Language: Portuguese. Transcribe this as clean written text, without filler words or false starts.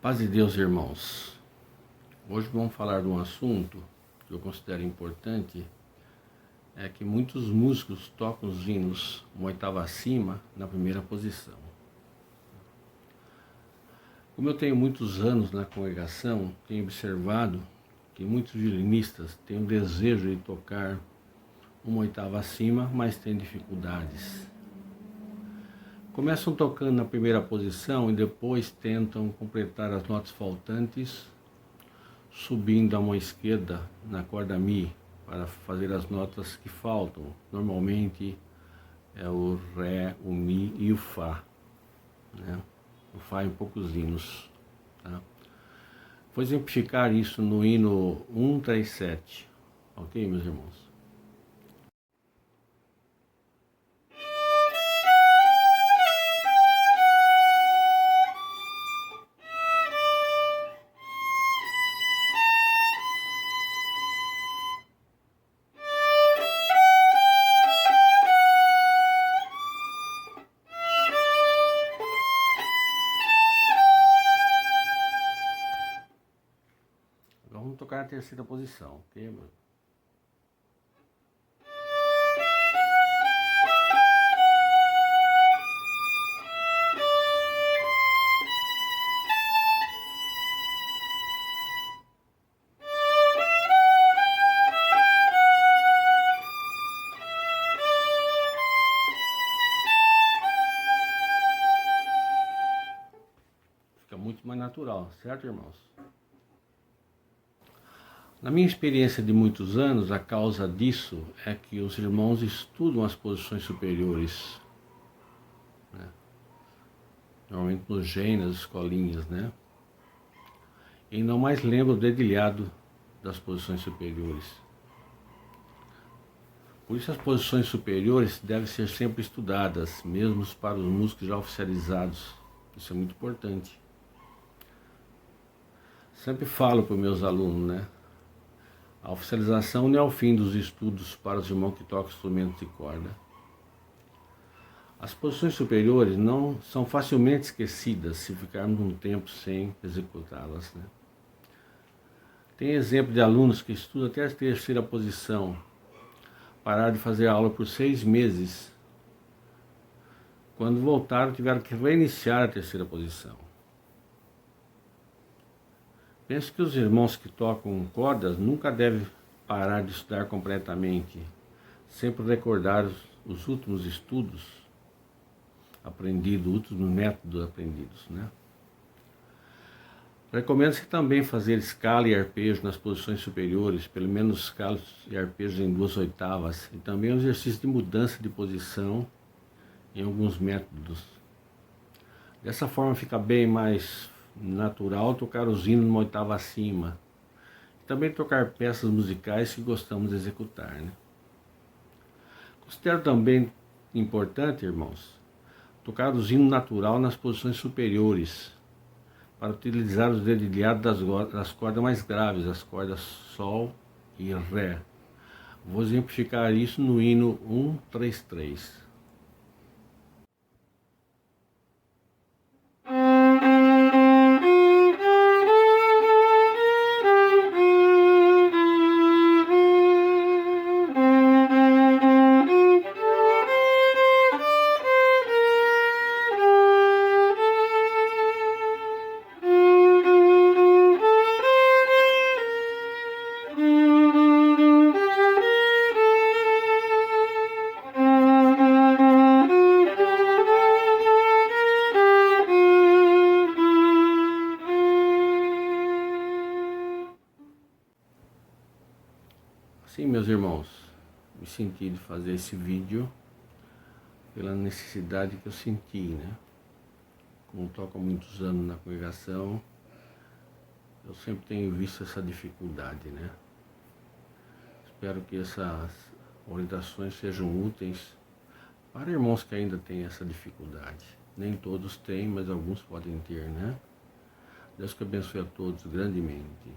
Paz de Deus, irmãos. Hoje vamos falar de um assunto que eu considero importante, é que muitos músicos tocam os hinos uma oitava acima na primeira posição. Como eu tenho muitos anos na congregação, tenho observado que muitos violinistas têm o desejo de tocar uma oitava acima, mas têm dificuldades. Começam tocando na primeira posição e depois tentam completar as notas faltantes, subindo a mão esquerda na corda Mi para fazer as notas que faltam. Normalmente é o Ré, o Mi e o Fá, né? O Fá em poucos hinos, tá? Vou exemplificar isso no hino 137, ok, meus irmãos? Vamos tocar a terceira posição, ok, meu? Fica muito mais natural, certo, irmãos? Na minha experiência de muitos anos, a causa disso é que os irmãos estudam as posições superiores, né? Normalmente nos GEI, nas escolinhas, né? E não mais lembram o dedilhado das posições superiores. Por isso as posições superiores devem ser sempre estudadas, mesmo para os músicos já oficializados. Isso é muito importante. Sempre falo para os meus alunos, né? A oficialização não é o fim dos estudos para os irmãos que tocam instrumentos de corda. As posições superiores não são facilmente esquecidas se ficarmos um tempo sem executá-las, né? Tem exemplo de alunos que estudam até a terceira posição, pararam de fazer aula por 6 meses. Quando voltaram, tiveram que reiniciar a terceira posição. Penso que os irmãos que tocam cordas nunca devem parar de estudar completamente, sempre recordar os últimos estudos aprendidos, os últimos métodos aprendidos, né? Recomenda-se também fazer escala e arpejo nas posições superiores, pelo menos escalas e arpejos em 2 oitavas, e também um exercício de mudança de posição em alguns métodos. Dessa forma fica bem mais natural tocar os hinos numa oitava acima. E também tocar peças musicais que gostamos de executar, né? Considero também importante, irmãos, tocar os hinos natural nas posições superiores, para utilizar os dedilhados das cordas mais graves, as cordas Sol e Ré. Vou exemplificar isso no hino 133. Sim, meus irmãos, me senti de fazer esse vídeo pela necessidade que eu senti, né? Como toco há muitos anos na congregação, eu sempre tenho visto essa dificuldade, né? Espero que essas orientações sejam úteis para irmãos que ainda têm essa dificuldade. Nem todos têm, mas alguns podem ter, né? Deus que abençoe a todos grandemente.